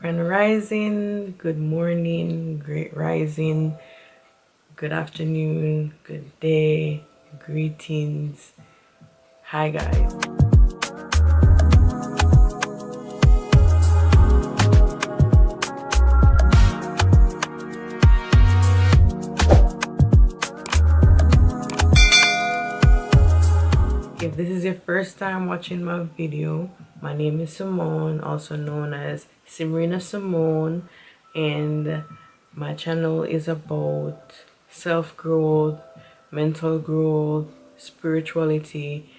Grand Rising, good morning, great rising, good afternoon, good day, greetings. Hi guys. If this is your first time watching my video, my name is Simone, also known as SimrenaSimone, and my channel is about self-growth, mental growth, spirituality,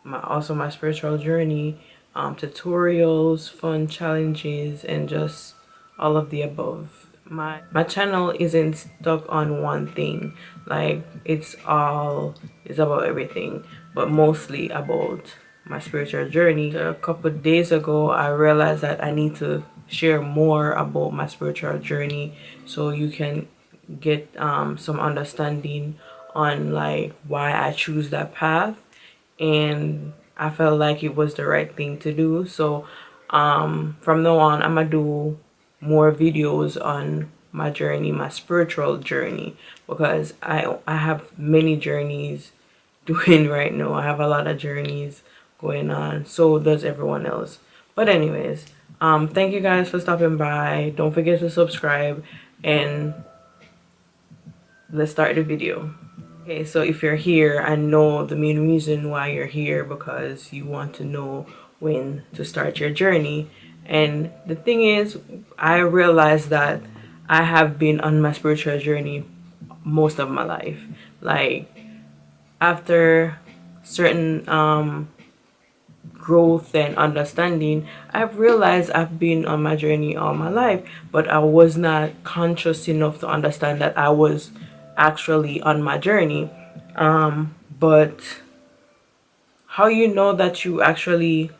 also my spiritual journey, tutorials, fun challenges, and just all of the above. My channel isn't stuck on one thing. Like it's about everything, but mostly about my spiritual journey. A couple of days ago I realized that I need to share more about my spiritual journey so you can get some understanding on like why I choose that path, and I felt like it was the right thing to do. So from now on I'm gonna do more videos on my journey, my spiritual journey, because I have many journeys doing right now. I have a lot of journeys going on, so does everyone else. But anyways, thank you guys for stopping by. Don't forget to subscribe, and let's start the video. Okay, so if you're here, I know the main reason why you're here because you want to know when to start your journey. And the thing is, I realized that I have been on my spiritual journey most of my life. Like after certain growth and understanding, I've realized I've been on my journey all my life, but I was not conscious enough to understand that I was actually on my journey. But how you know that you actually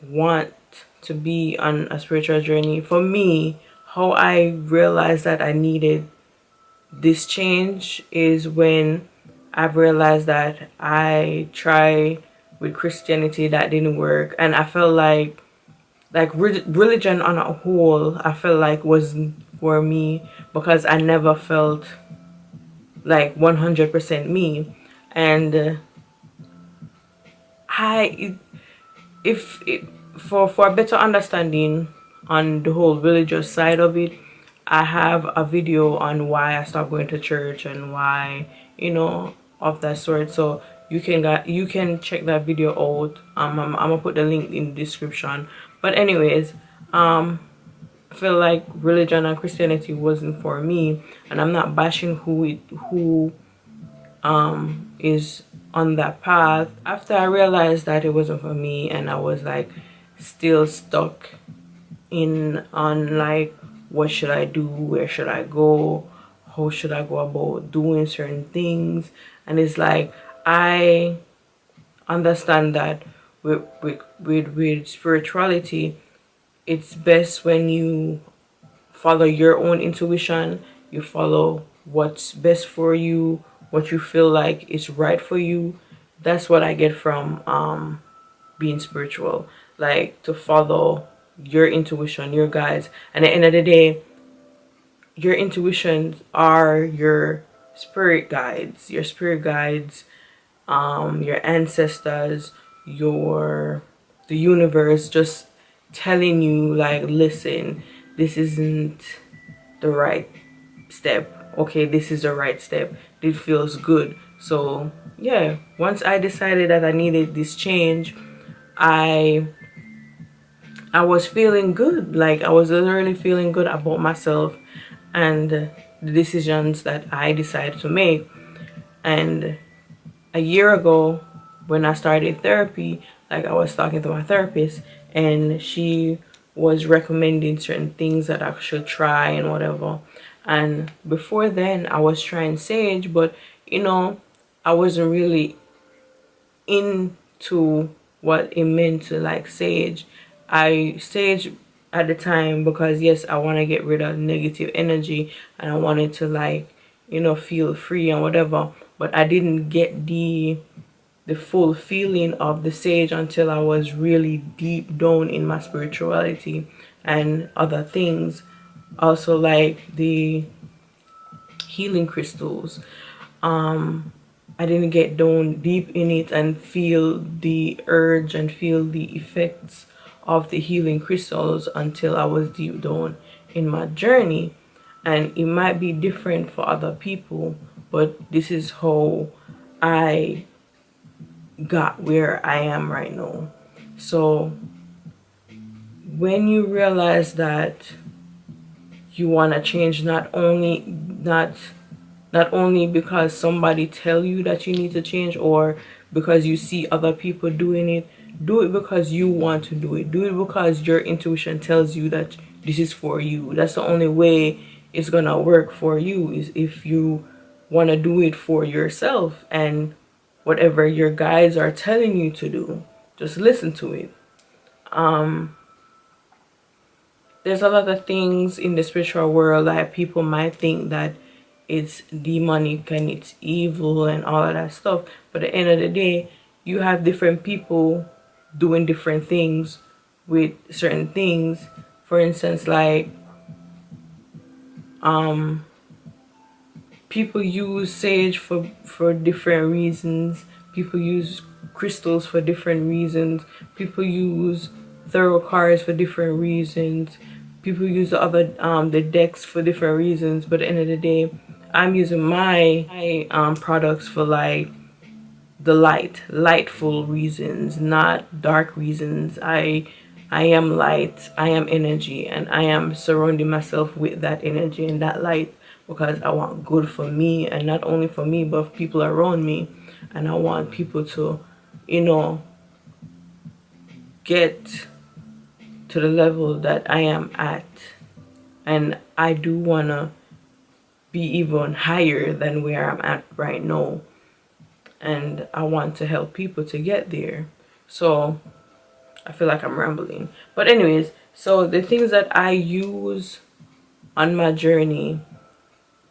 want to be on a spiritual journey? For me, how I realized that I needed this change is when I've realized that I tried with Christianity, that didn't work, and I felt like religion on a whole, I felt like wasn't for me because I never felt like 100% me. And I if it, for a better understanding on the whole religious side of it, I have a video on why I stopped going to church and why, of that sort. So you can check that video out. I'm gonna put the link in the description. But anyways, I feel like religion and Christianity wasn't for me, and I'm not bashing who is on that path. After I realized that it wasn't for me, and I was like still stuck in on like what should I do, where should I go, how should I go about doing certain things, and it's like I understand that with spirituality, it's best when you follow your own intuition, you follow what's best for you, what you feel like is right for you. That's what I get from being spiritual, like to follow your intuition, your guides. And at the end of the day, your intuitions are your spirit guides, your ancestors, the universe just telling you like, listen, this isn't the right step. Okay, this is the right step. It feels good. So yeah, once I decided that I needed this change, I was feeling good. Like I was literally feeling good about myself and the decisions that I decided to make. And a year ago, when I started therapy, like I was talking to my therapist, and she was recommending certain things that I should try and whatever. And before then, I was trying sage, but I wasn't really into what it meant to like sage. I sage at the time because yes, I want to get rid of negative energy and I wanted to like feel free and whatever, but I didn't get the full feeling of the sage until I was really deep down in my spirituality. and other things. Also like the healing crystals. I didn't get down deep in it and feel the urge and feel the effects of the healing crystals until I was deep down in my journey. And it might be different for other people, but this is how I got where I am right now. So when you realize that you want to change, not only because somebody tell you that you need to change, or because you see other people doing it, do it because you want to do it. Do it because your intuition tells you that this is for you. That's the only way it's gonna work for you, is if you want to do it for yourself. And whatever your guides are telling you to do, just listen to it. There's a lot of things in the spiritual world that people might think that it's demonic and it's evil and all of that stuff, but at the end of the day, you have different people doing different things with certain things. For instance, like people use sage for different reasons. People use crystals for different reasons. People use tarot cards for different reasons. People use the decks for different reasons. But at the end of the day, I'm using my products for like the lightful reasons, not dark reasons. I am light, I am energy, and I am surrounding myself with that energy and that light because I want good for me, and not only for me but for people around me. And I want people to, you know, get to the level that I am at. And I do want to be even higher than where I'm at right now. And I want to help people to get there. So I feel like I'm rambling. But anyways, so the things that I use on my journey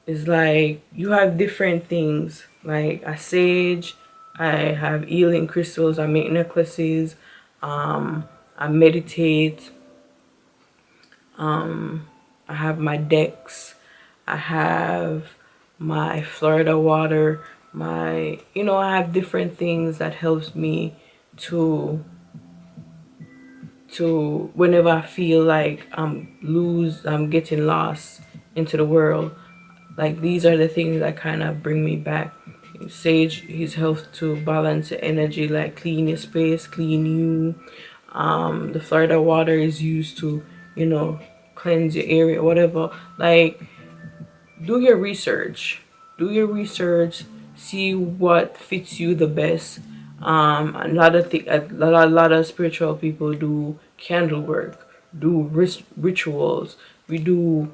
is like, you have different things. Like a sage, I have healing crystals, I make necklaces, I meditate, I have my decks, I have my Florida water, I have different things that helps me to whenever I feel like I'm getting lost into the world. Like, these are the things that kind of bring me back. Sage, his helps to balance the energy, like clean your space, clean you. The Florida water is used to, cleanse your area, whatever. Like, do your research. Do your research. See what fits you the best. A lot of spiritual people do candle work, do rituals. We do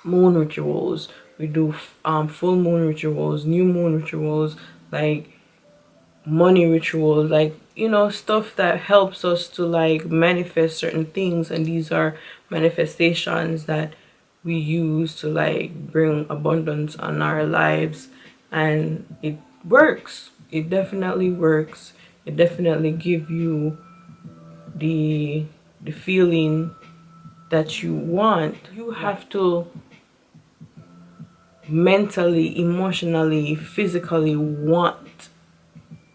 moon rituals. We do full moon rituals, new moon rituals, like money rituals, like stuff that helps us to like manifest certain things. And these are manifestations that we use to like bring abundance on our lives. And it works. It definitely works. It definitely give you the feeling that you want. You have to mentally, emotionally, physically want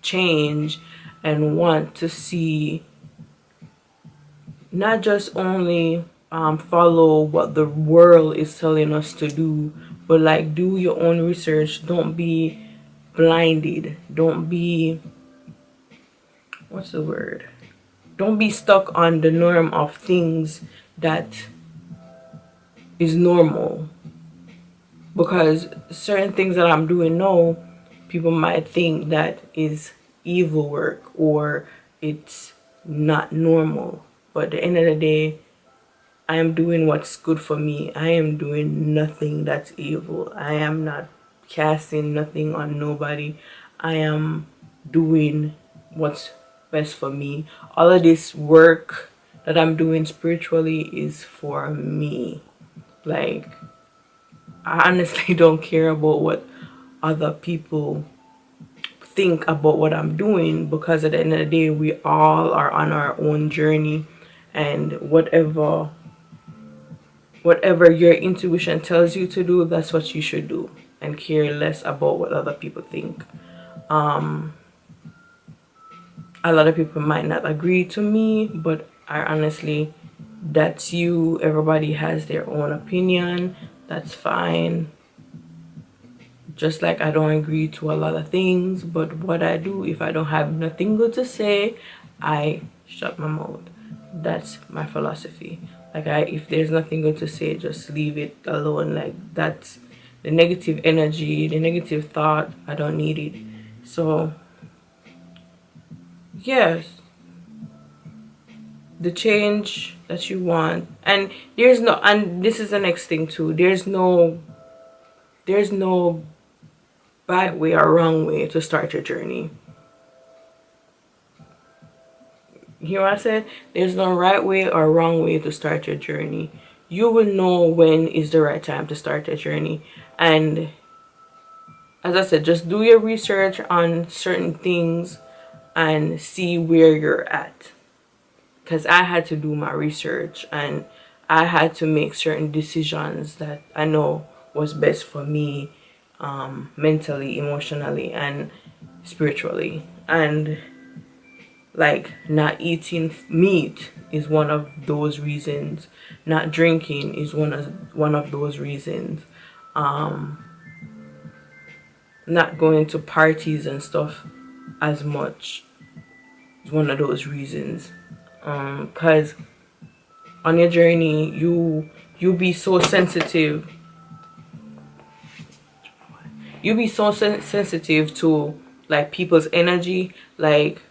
change, and want to see, not just only follow what the world is telling us to do, but like do your own research. Don't be blinded. Don't be, what's the word? Don't be stuck on the norm of things that is normal. Because certain things that I'm doing now, people might think that is evil work or it's not normal. But at the end of the day, I am doing what's good for me. I am doing nothing that's evil. I am not casting nothing on nobody. I am doing what's best for me. All of this work that I'm doing spiritually is for me. Like, I honestly don't care about what other people think about what I'm doing, because at the end of the day, we all are on our own journey, and whatever your intuition tells you to do, that's what you should do, and care less about what other people think. A lot of people might not agree to me, but I honestly, that's you. Everybody has their own opinion. That's fine. Just like I don't agree to a lot of things, but what I do, if I don't have nothing good to say, I shut my mouth. That's my philosophy. Like, if there's nothing good to say, just leave it alone. Like, that's the negative energy, the negative thought. I don't need it. So yes, the change that you want, and this is the next thing too, there's no bad way or wrong way to start your journey. You hear what I said? There's no right way or wrong way to start your journey. You will know when is the right time to start your journey. And as I said, just do your research on certain things and see where you're at. Because I had to do my research, and I had to make certain decisions that I know was best for me, mentally, emotionally, and spiritually. And like, not eating meat is one of those reasons. Not drinking is one of those reasons. Not going to parties and stuff as much is one of those reasons. Because on your journey, you be so sensitive. You be so sensitive to like people's energy. Like,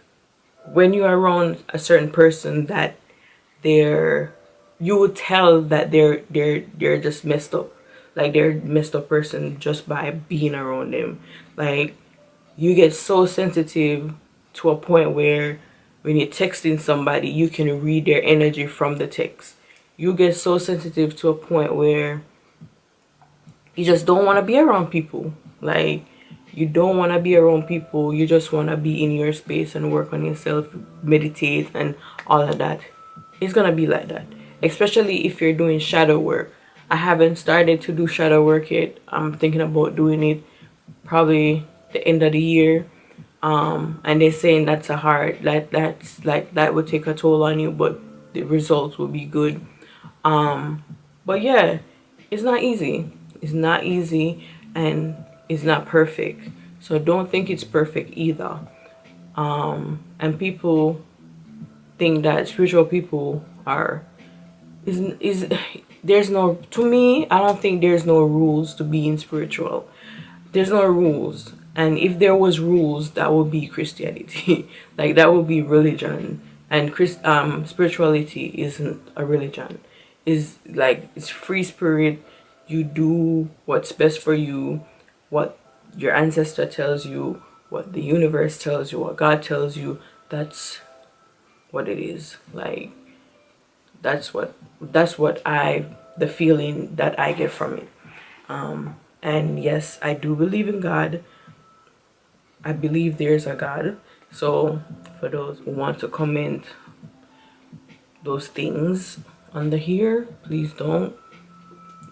when you're around a certain person that you would tell that they're just messed up. Like, they're a messed up person just by being around them. Like, you get so sensitive to a point where when you're texting somebody, you can read their energy from the text. You get so sensitive to a point where you just don't want to be around people. Like, you don't want to be around people. You just want to be in your space and work on yourself, meditate, and all of that. It's going to be like that. Especially if you're doing shadow work. I haven't started to do shadow work yet. I'm thinking about doing it probably the end of the year. And they're saying that's that would take a toll on you, but the results will be good. But yeah, it's not easy. It's not easy, and it's not perfect. So don't think it's perfect either. And people think that spiritual people are is there's no, to me, I don't think there's no rules to being spiritual. There's no rules. And if there was rules, that would be Christianity. Like, that would be religion. And spirituality isn't a religion. Is like, it's free spirit. You do what's best for you, what your ancestor tells you, what the universe tells you, what God tells you. That's what it is. Like, that's what the feeling that I get from it. And yes, I do believe in God. I believe there's a God. So for those who want to comment those things under here, please don't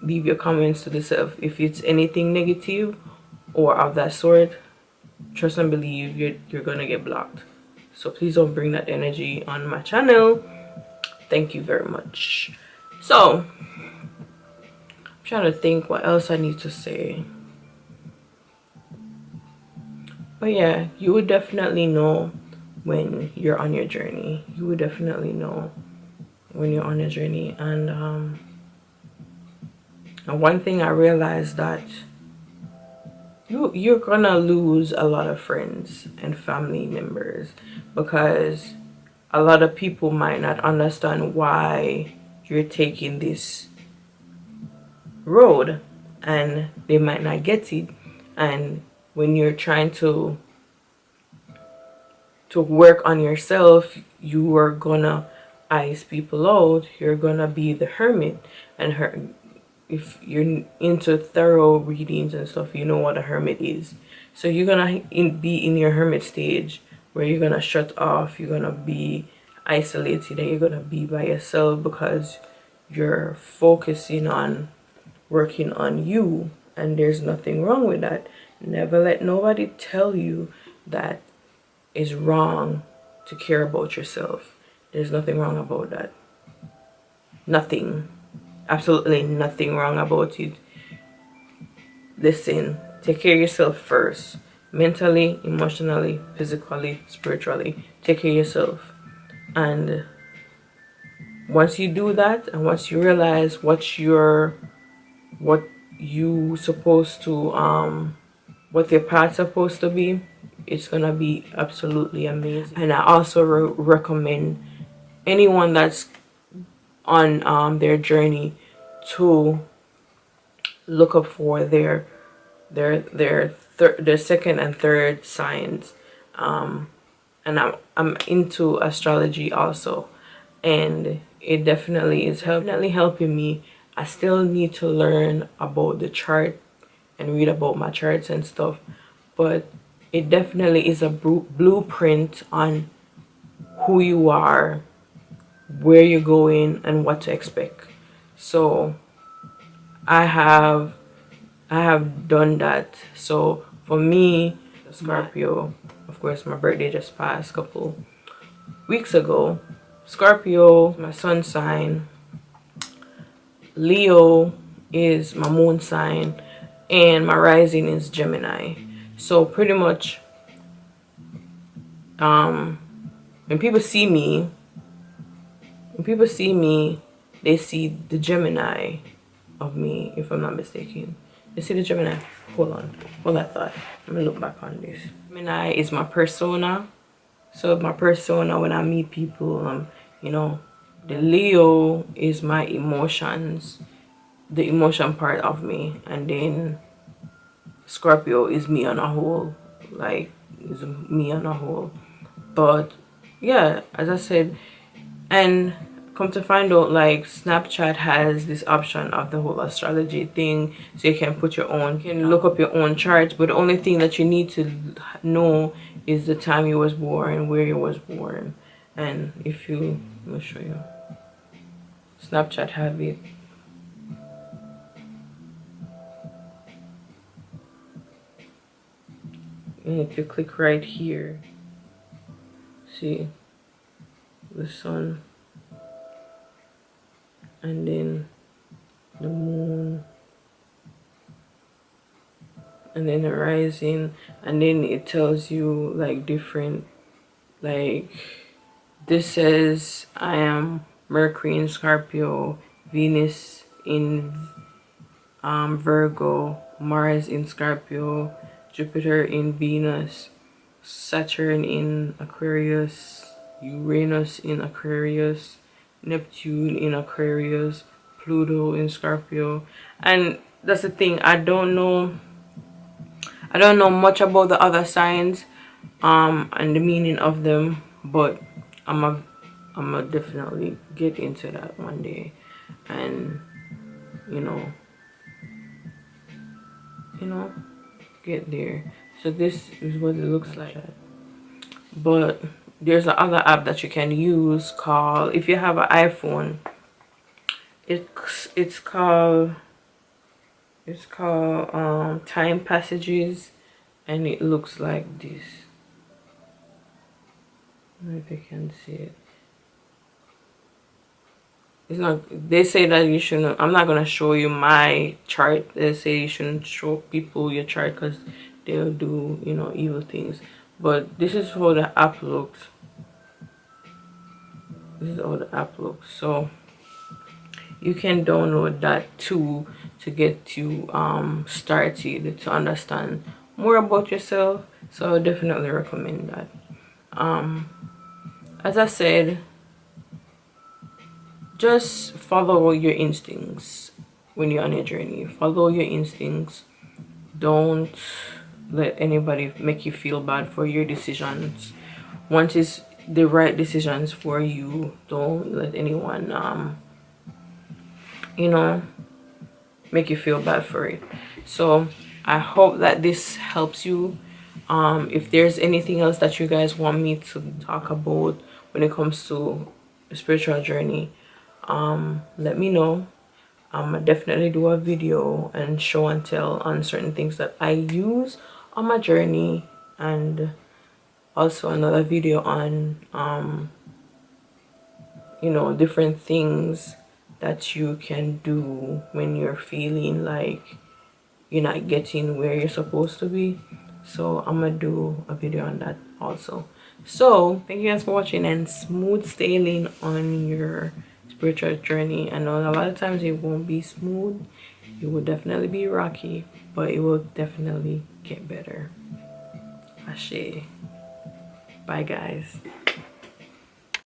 leave your comments to the self. If it's anything negative or of that sort, trust and believe you're gonna get blocked. So please don't bring that energy on my channel. Thank you very much. So I'm trying to think what else I need to say. But yeah, you would definitely know when you're on your journey. You would definitely know when you're on your journey. And one thing I realized, that you're gonna lose a lot of friends and family members, because a lot of people might not understand why you're taking this road, and they might not get it. And when you're trying to work on yourself, you are gonna ice people out. You're gonna be the hermit. And if you're into thorough readings and stuff, you know what a hermit is. So you're gonna be in your hermit stage, where you're gonna shut off. You're gonna be isolated and you're gonna be by yourself because you're focusing on working on you, and there's nothing wrong with that. Never let nobody tell you that it's wrong to care about yourself. There's nothing wrong about that. Nothing. Absolutely nothing wrong about it. Listen, take care of yourself first. Mentally, emotionally, physically, spiritually. Take care of yourself. And once you do that, and once you realize what you supposed to what your path's supposed to be, it's gonna be absolutely amazing. And I also recommend anyone that's on their journey to look up for their second and third signs. And I'm into astrology also, and it definitely is definitely helping me. I still need to learn about the chart and read about my charts and stuff, but it definitely is a blueprint on who you are, where you're going, and what to expect. So I have done that. So for me, Scorpio, of course, my birthday just passed a couple weeks ago. Scorpio, my sun sign. Leo is my moon sign, and my rising is Gemini. So pretty much, when people see me, they see the Gemini of me, if I'm not mistaken. They see the Gemini. Hold that thought. Let me look back on this. Gemini is my persona. So my persona, when I meet people, you know, the Leo is my emotions, the emotion part of me, and then Scorpio is me on a whole, like is me on a whole. But yeah, as I said, and come to find out, like Snapchat has this option of the whole astrology thing, so you can put your own, you can look up your own charts, but the only thing that you need to know is the time you was born, where you was born. And if you, let me show you, Snapchat have it. And if you click right here, see the sun, and then the moon, and then the rising, and then it tells you like different, like this says I am Mercury in Scorpio, Venus in Virgo, Mars in Scorpio, Jupiter in Venus, Saturn in Aquarius, Uranus in Aquarius, Neptune in Aquarius, Pluto in Scorpio. And that's the thing, I don't know much about the other signs and the meaning of them, but I'm a definitely get into that one day, and you know get there. So this is what it looks like. But there's another app that you can use called, if you have an iPhone, it's called Time Passages, and it looks like this. I don't know if you can see it. It's not, they say that you shouldn't, I'm not gonna show you my chart. They say you shouldn't show people your chart because they'll do, you know, evil things. But this is how the app looks. This is how the app looks. So you can download that too to get you started to understand more about yourself. So I definitely recommend that. As I said, just follow your instincts when you're on your journey. Follow your instincts. Don't let anybody make you feel bad for your decisions. Once it's the right decisions for you, don't let anyone you know, make you feel bad for it. So I hope that this helps you. If there's anything else that you guys want me to talk about when it comes to the spiritual journey, let me know. I definitely do a video and show and tell on certain things that I use on my journey, and also another video on you know, different things that you can do when you're feeling like you're not getting where you're supposed to be. So I'm gonna do a video on that also. So thank you guys for watching, and smooth sailing on your spiritual journey. I know a lot of times it won't be smooth, it will definitely be rocky, but it will definitely get better. Ashe. Bye guys.